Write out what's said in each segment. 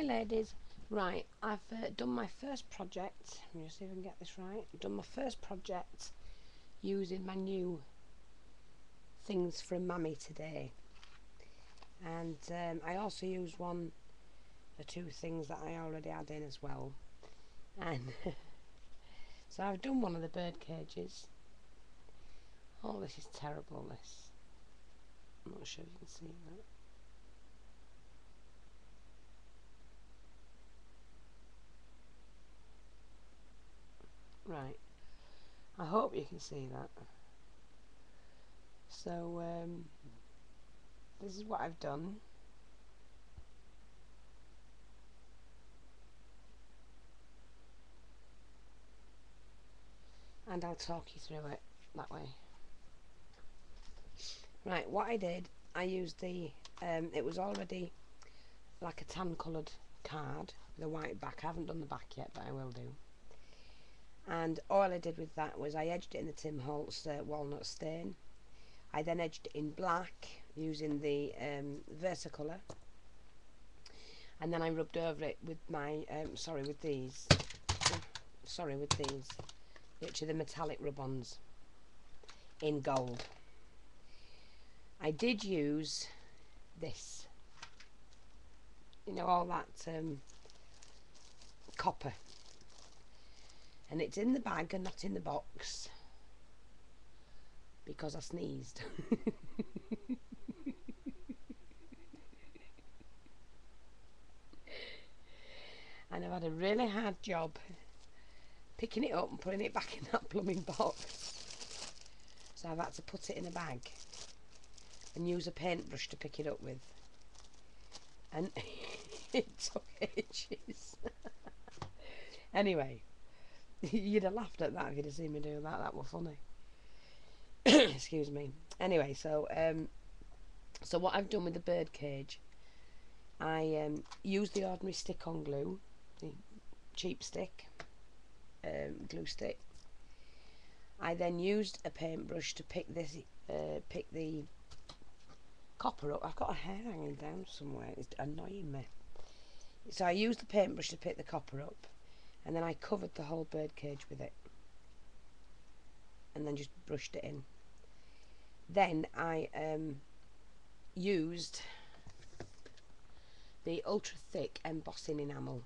ladies. Right, I've done my first project. Let me just see if I can get this right. I've done my first project using my new things from Mummy today. And I also used one or two things that I already had in as well. And so I've done one of the bird cages. Oh, this is terrible, this. I'm not sure if you can see that. Right, I hope you can see that. So this is what I've done. And I'll talk you through it that way. Right, what I did, I used the it was already like a tan coloured card with a white back. I haven't done the back yet, but I will do. And all I did with that was I edged it in the Tim Holtz walnut stain. I then edged it in black using the Versacolour, and then I rubbed over it with my with these, which are the metallic rub-ons in gold. I did use this, you know, all that copper, and it's in the bag and not in the box because I sneezed. And I've had a really hard job picking it up and putting it back in that blooming box, so I've had to put it in a bag and use a paintbrush to pick it up with, and it took ages. Anyway, you'd have laughed at that if you'd have seen me do that. That was funny. Excuse me. Anyway, so so what I've done with the bird cage, I used the ordinary stick-on glue, the cheap stick, glue stick. I then used a paintbrush to pick this, pick the copper up. I've got a hair hanging down somewhere. It's annoying me. So I used the paintbrush to pick the copper up, and then I covered the whole bird cage with it, and then just brushed it in. Then I used the ultra thick embossing enamel,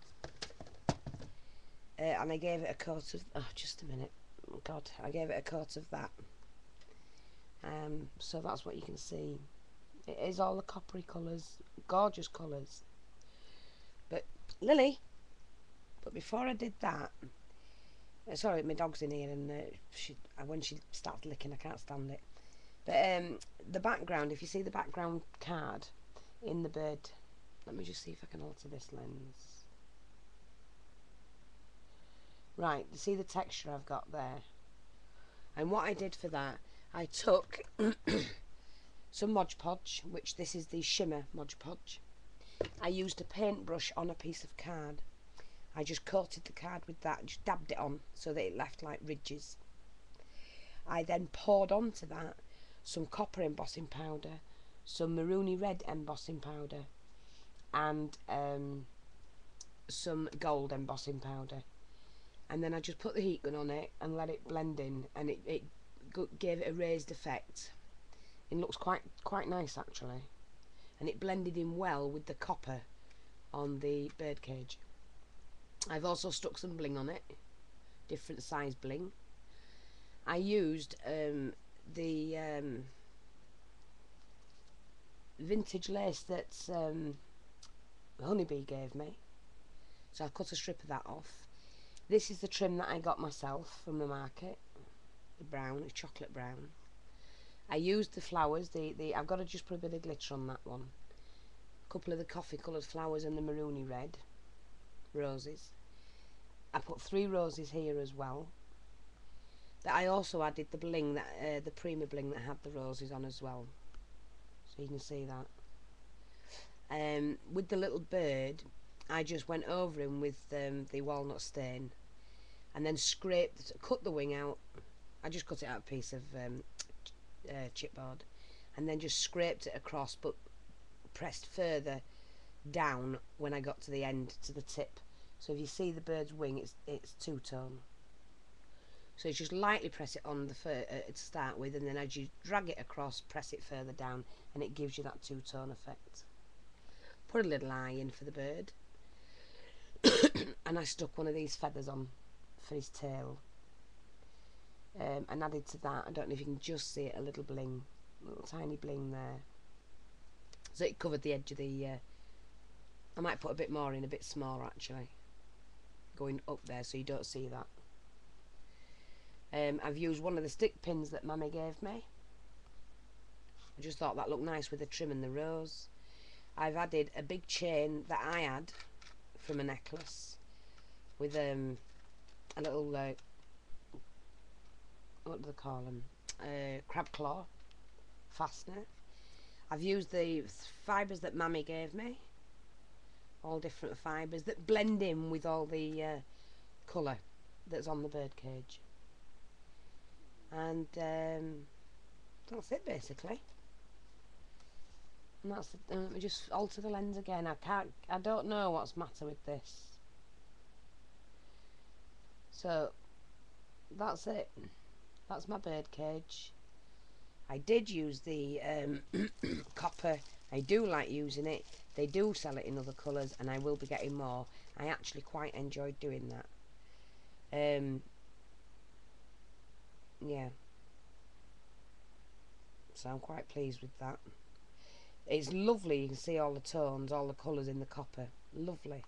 and I gave it a coat of, oh, just a minute, oh God, I gave it a coat of that. So that's what you can see. It is all the coppery colours, gorgeous colours. But Lily, but before I did that, sorry, my dog's in here, and when she starts licking, I can't stand it. But the background, if you see the background card in the bird, let me just see if I can alter this lens. Right, you see the texture I've got there? And what I did for that, I took some Mod Podge, which this is the shimmer Mod Podge. I used a paintbrush on a piece of card. I just coated the card with that, just dabbed it on so that it left like ridges. I then poured onto that some copper embossing powder, some maroony red embossing powder, and some gold embossing powder. And then I just put the heat gun on it and let it blend in, and it gave it a raised effect. It looks quite nice actually, and it blended in well with the copper on the birdcage. I've also stuck some bling on it, different size bling. I used the vintage lace that's Honeybee gave me, so I cut a strip of that off. This is the trim that I got myself from the market, the brown, it's chocolate brown. I used the flowers, I've got to just put a bit of glitter on that one. A couple of the coffee coloured flowers and the maroony red roses. I put 3 roses here as well. That I also added the bling, that the Prima bling that had the roses on as well, so you can see that. With the little bird, I just went over him with the walnut stain, and then cut the wing out. I just cut it out a piece of chipboard, and then just scraped it across, but pressed further down when I got to the end, to the tip. So if you see the bird's wing, it's two-tone. So you just lightly press it on the to start with, and then as you drag it across, press it further down, and it gives you that two-tone effect. Put a little eye in for the bird. And I stuck one of these feathers on for his tail. And added to that, I don't know if you can just see it, a little bling, a little tiny bling there. So it covered the edge of the... I might put a bit more in, a bit smaller actually, going up there so you don't see that. I've used one of the stick pins that Mummy gave me. I just thought that looked nice with the trim and the rose. I've added a big chain that I had from a necklace with a little, what do they call them? Crab claw fastener. I've used the fibres that Mummy gave me, all different fibres that blend in with all the colour that's on the birdcage. And that's it basically. And that's let me just alter the lens again. I don't know what's the matter with this. So that's it. That's my birdcage. I did use the copper. I do like using it. They do sell it in other colours, and I will be getting more. I actually quite enjoyed doing that. Yeah. So I'm quite pleased with that. It's lovely. You can see all the tones, all the colours in the copper. Lovely.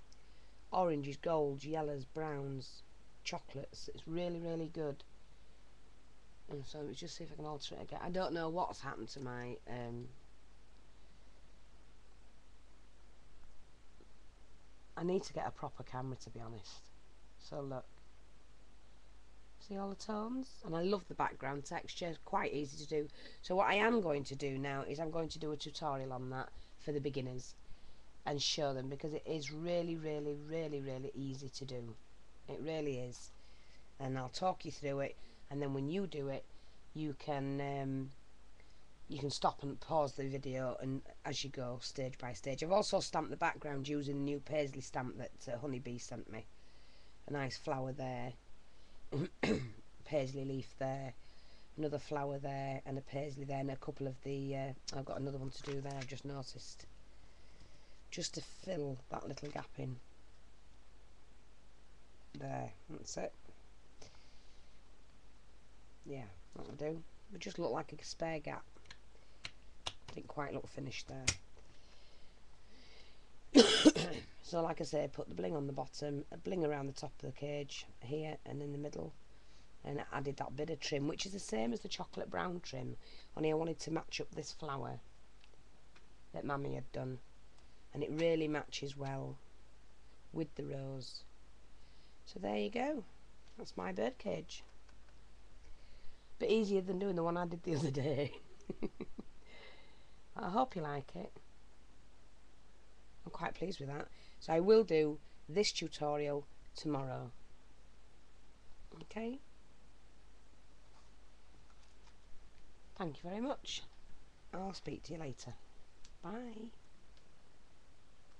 Oranges, golds, yellows, browns, chocolates. It's really, really good. And so let's just see if I can alter it again. I don't know what's happened to my I need to get a proper camera, to be honest. So look, see all the tones, and I love the background texture. Quite easy to do. So what I am going to do now is I'm going to do a tutorial on that for the beginners and show them, because it is really, really, really, really easy to do. It really is. And I'll talk you through it, and then when you do it, you can stop and pause the video, and as you go, stage by stage. I've also stamped the background using the new paisley stamp that Honeybee sent me. A nice flower there, paisley leaf there, another flower there, and a paisley there, and a couple of the I've got another one to do there, I've just noticed, just to fill that little gap in there. That's it. Yeah, that'll do. It just look like a spare gap. Didn't quite look finished there. So like I say, put the bling on the bottom, a bling around the top of the cage here and in the middle, and I added that bit of trim, which is the same as the chocolate brown trim, only I wanted to match up this flower that Mummy had done, and it really matches well with the rose. So there you go, that's my birdcage. Bit easier than doing the one I did the other day. I hope you like it. I'm quite pleased with that. So I will do this tutorial tomorrow. Okay? Thank you very much. I'll speak to you later. Bye.